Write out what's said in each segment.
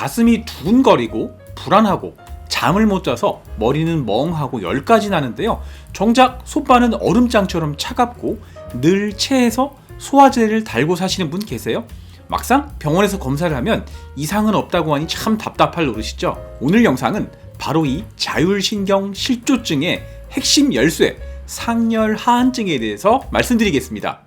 가슴이 두근거리고 불안하고 잠을 못 자서 머리는 멍하고 열까지 나는데요. 정작 손바는 얼음장처럼 차갑고 늘 체해서 소화제를 달고 사시는 분 계세요? 막상 병원에서 검사를 하면 이상은 없다고 하니 참 답답할 노릇이죠. 오늘 영상은 바로 이 자율신경 실조증의 핵심 열쇠 상열 하한증에 대해서 말씀드리겠습니다.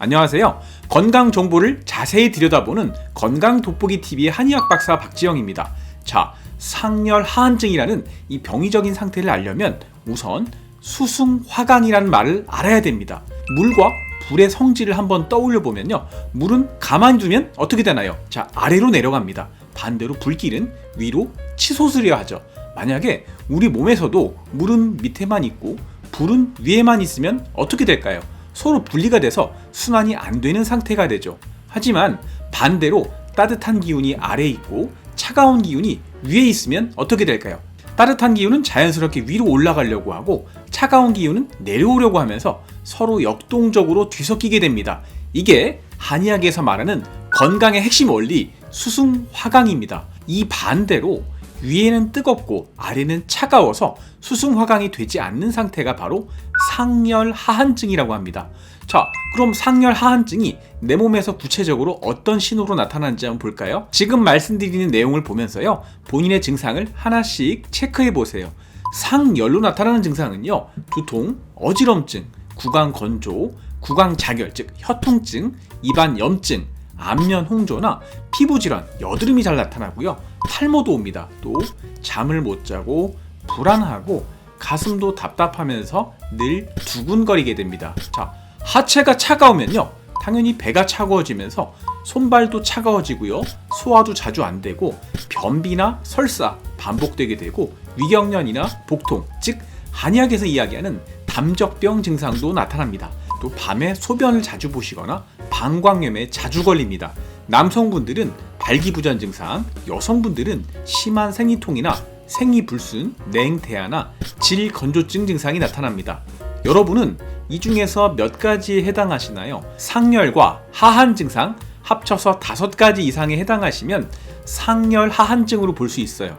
안녕하세요. 건강 정보를 자세히 들여다보는 건강 돋보기 TV의 한의학 박사 박지영입니다. 자, 상열 하한증이라는 이 병이적인 상태를 알려면 우선 수승화강이라는 말을 알아야 됩니다. 물과 불의 성질을 한번 떠올려 보면요. 물은 가만히 두면 어떻게 되나요? 자, 아래로 내려갑니다. 반대로 불길은 위로 치솟으려 하죠. 만약에 우리 몸에서도 물은 밑에만 있고 불은 위에만 있으면 어떻게 될까요? 서로 분리가 돼서 순환이 안 되는 상태가 되죠. 하지만 반대로 따뜻한 기운이 아래에 있고 차가운 기운이 위에 있으면 어떻게 될까요? 따뜻한 기운은 자연스럽게 위로 올라가려고 하고 차가운 기운은 내려오려고 하면서 서로 역동적으로 뒤섞이게 됩니다. 이게 한의학에서 말하는 건강의 핵심 원리 수승화강입니다. 이 반대로 위에는 뜨겁고 아래는 차가워서 수승화강이 되지 않는 상태가 바로 상열하한증이라고 합니다. 자, 그럼 상열하한증이 내 몸에서 구체적으로 어떤 신호로 나타나는지 한번 볼까요? 지금 말씀드리는 내용을 보면서요, 본인의 증상을 하나씩 체크해 보세요. 상열로 나타나는 증상은요, 두통, 어지럼증, 구강 건조, 구강 자결, 즉 혀통증, 입안 염증, 안면 홍조나 피부질환, 여드름이 잘 나타나고요. 탈모도 옵니다. 또 잠을 못 자고 불안하고 가슴도 답답하면서 늘 두근거리게 됩니다. 자, 하체가 차가우면요, 당연히 배가 차가워지면서 손발도 차가워지고요. 소화도 자주 안 되고 변비나 설사 반복되게 되고 위경련이나 복통, 즉 한의학에서 이야기하는 담적병 증상도 나타납니다. 또 밤에 소변을 자주 보시거나 방광염에 자주 걸립니다. 남성분들은 발기부전 증상, 여성분들은 심한 생리통이나 생리불순, 냉대화나 질건조증 증상이 나타납니다. 여러분은 이 중에서 몇 가지에 해당하시나요? 상열과 하한 증상 합쳐서 5가지 이상에 해당하시면 상열 하한증으로 볼 수 있어요.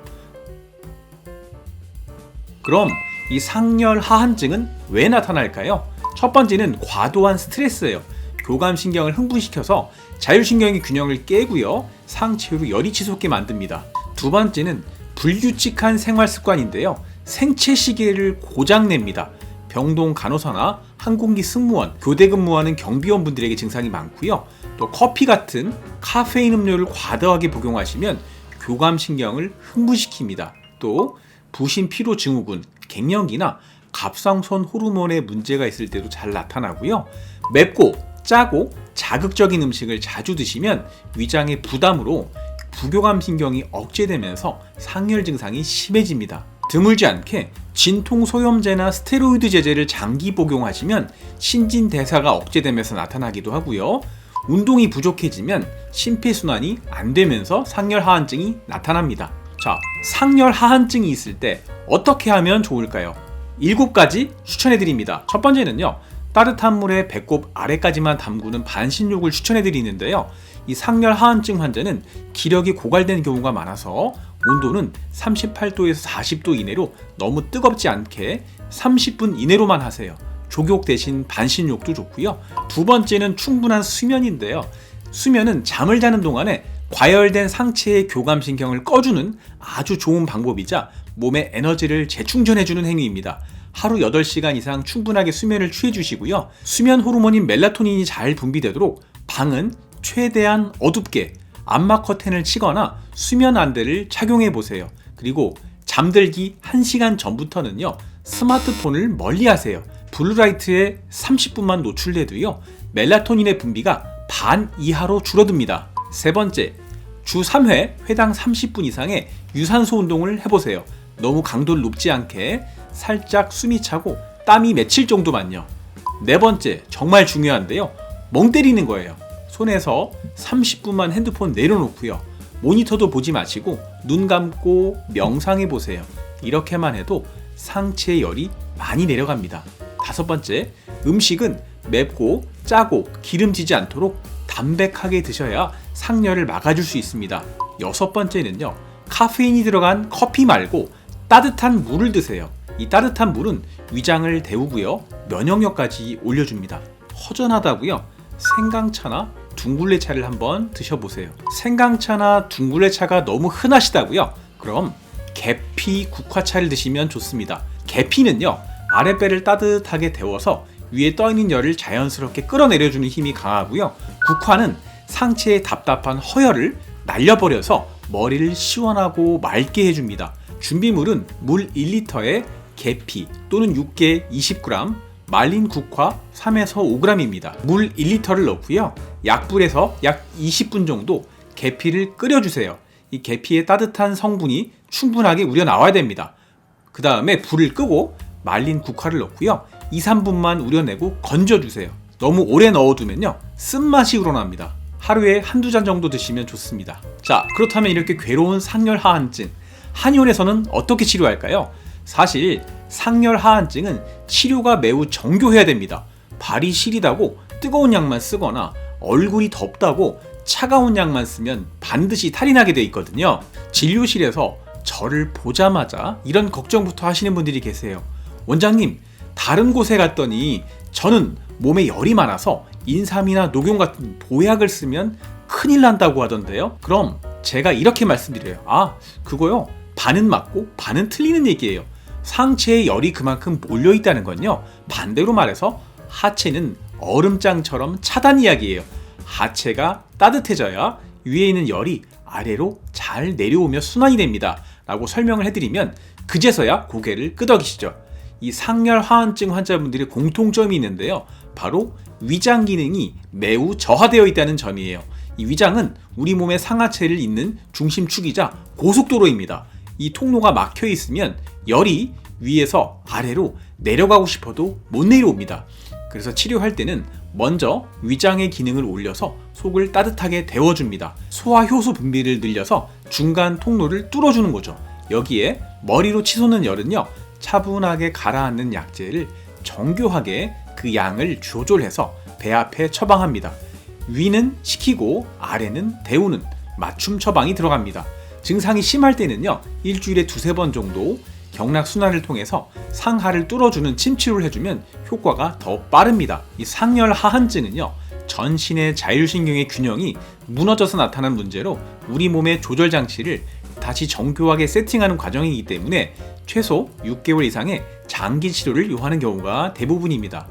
그럼 이 상열 하한증은 왜 나타날까요? 첫 번째는 과도한 스트레스예요. 교감신경을 흥분시켜서 자율신경의 균형을 깨고요, 상체로 열이 치솟게 만듭니다. 두 번째는 불규칙한 생활습관인데요, 생체시계를 고장냅니다. 병동 간호사나 항공기 승무원, 교대 근무하는 경비원분들에게 증상이 많고요. 또 커피 같은 카페인 음료를 과도하게 복용하시면 교감신경을 흥분시킵니다. 또 부신 피로 증후군, 갱년기나 갑상선 호르몬에 문제가 있을 때도 잘 나타나고요. 맵고 짜고 자극적인 음식을 자주 드시면 위장의 부담으로 부교감신경이 억제되면서 상열 증상이 심해집니다. 드물지 않게 진통소염제나 스테로이드 제제를 장기 복용하시면 신진대사가 억제되면서 나타나기도 하고요. 운동이 부족해지면 심폐순환이 안 되면서 상열하한증이 나타납니다. 자, 상열하한증이 있을 때 어떻게 하면 좋을까요? 7가지 추천해드립니다. 첫 번째는요, 따뜻한 물에 배꼽 아래까지만 담그는 반신욕을 추천해드리는데요, 이 상열하한증 환자는 기력이 고갈된 경우가 많아서 온도는 38도에서 40도 이내로 너무 뜨겁지 않게 30분 이내로만 하세요. 족욕 대신 반신욕도 좋고요. 두 번째는 충분한 수면인데요, 수면은 잠을 자는 동안에 과열된 상체의 교감신경을 꺼주는 아주 좋은 방법이자 몸에 에너지를 재충전해주는 행위입니다. 하루 8시간 이상 충분하게 수면을 취해주시고요. 수면 호르몬인 멜라토닌이 잘 분비되도록 방은 최대한 어둡게 암막 커튼을 치거나 수면 안대를 착용해 보세요. 그리고 잠들기 1시간 전부터는요, 스마트폰을 멀리 하세요. 블루라이트에 30분만 노출돼도요, 멜라토닌의 분비가 반 이하로 줄어듭니다. 세 번째, 주 3회 회당 30분 이상의 유산소 운동을 해보세요. 너무 강도를 높지 않게 살짝 숨이 차고 땀이 맺힐 정도만요. 네 번째, 정말 중요한데요, 멍 때리는 거예요. 손에서 30분만 핸드폰 내려놓고요, 모니터도 보지 마시고 눈 감고 명상해 보세요. 이렇게만 해도 상체의 열이 많이 내려갑니다. 다섯 번째, 음식은 맵고 짜고 기름지지 않도록 담백하게 드셔야 상열을 막아줄 수 있습니다. 6번째는요, 카페인이 들어간 커피 말고 따뜻한 물을 드세요. 이 따뜻한 물은 위장을 데우고요, 면역력까지 올려줍니다. 허전하다고요? 생강차나 둥글레차를 한번 드셔보세요. 생강차나 둥글레차가 너무 흔하시다고요? 그럼 계피 국화차를 드시면 좋습니다. 계피는요, 아랫배를 따뜻하게 데워서 위에 떠있는 열을 자연스럽게 끌어내려주는 힘이 강하고요, 국화는 상체의 답답한 허열을 날려버려서 머리를 시원하고 맑게 해줍니다. 준비물은 물 1리터에 계피 또는 육개 20g, 말린 국화 3에서 5g입니다. 물 1리터를 넣고요, 약불에서 약 20분 정도 계피를 끓여주세요. 이 계피의 따뜻한 성분이 충분하게 우려나와야 됩니다. 그 다음에 불을 끄고 말린 국화를 넣고요, 2-3분만 우려내고 건져주세요. 너무 오래 넣어두면요, 쓴맛이 우러납니다. 하루에 1-2잔 정도 드시면 좋습니다. 자, 그렇다면 이렇게 괴로운 상열 하한증, 한의원에서는 어떻게 치료할까요? 사실 상열 하한증은 치료가 매우 정교해야 됩니다. 발이 시리다고 뜨거운 약만 쓰거나 얼굴이 덥다고 차가운 약만 쓰면 반드시 탈이 나게 돼 있거든요. 진료실에서 저를 보자마자 이런 걱정부터 하시는 분들이 계세요. 원장님, 다른 곳에 갔더니 저는 몸에 열이 많아서 인삼이나 녹용 같은 보약을 쓰면 큰일 난다고 하던데요. 그럼 제가 이렇게 말씀드려요. 그거요, 반은 맞고 반은 틀리는 얘기예요. 상체에 열이 그만큼 몰려있다는 건요, 반대로 말해서 하체는 얼음장처럼 차단 이야기예요. 하체가 따뜻해져야 위에 있는 열이 아래로 잘 내려오며 순환이 됩니다 라고 설명을 해드리면 그제서야 고개를 끄덕이시죠. 이 상열 하한증 환자분들의 공통점이 있는데요, 바로 위장 기능이 매우 저하되어 있다는 점이에요. 이 위장은 우리 몸의 상하체를 잇는 중심축이자 고속도로입니다. 이 통로가 막혀 있으면 열이 위에서 아래로 내려가고 싶어도 못 내려옵니다. 그래서 치료할 때는 먼저 위장의 기능을 올려서 속을 따뜻하게 데워줍니다. 소화 효소 분비를 늘려서 중간 통로를 뚫어주는 거죠. 여기에 머리로 치솟는 열은요, 차분하게 가라앉는 약재를 정교하게 그 양을 조절해서 배 앞에 처방합니다. 위는 식히고 아래는 데우는 맞춤 처방이 들어갑니다. 증상이 심할 때는요, 일주일에 2-3번 정도 경락순환을 통해서 상하를 뚫어주는 침치료를 해주면 효과가 더 빠릅니다. 이 상열 하한증은요, 전신의 자율신경의 균형이 무너져서 나타난 문제로 우리 몸의 조절 장치를 다시 정교하게 세팅하는 과정이기 때문에 최소 6개월 이상의 장기 치료를 요하는 경우가 대부분입니다.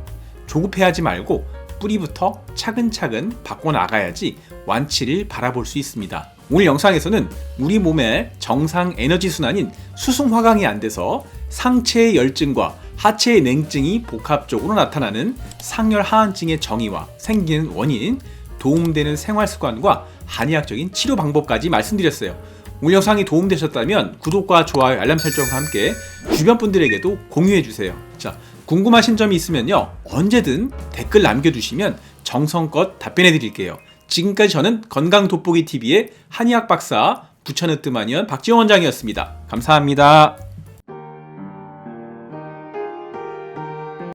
조급해하지 말고 뿌리부터 차근차근 바꿔나가야지 완치를 바라볼 수 있습니다. 오늘 영상에서는 우리 몸의 정상 에너지 순환인 수승화강이 안 돼서 상체의 열증과 하체의 냉증이 복합적으로 나타나는 상열 하한증의 정의와 생기는 원인, 도움되는 생활습관과 한의학적인 치료 방법까지 말씀드렸어요. 오늘 영상이 도움되셨다면 구독과 좋아요, 알람 설정과 함께 주변 분들에게도 공유해주세요. 자, 궁금하신 점이 있으면요, 언제든 댓글 남겨주시면 정성껏 답변해드릴게요. 지금까지 저는 건강돋보기TV의 한의학 박사 부천으뜸한의원 박지원 원장이었습니다. 감사합니다.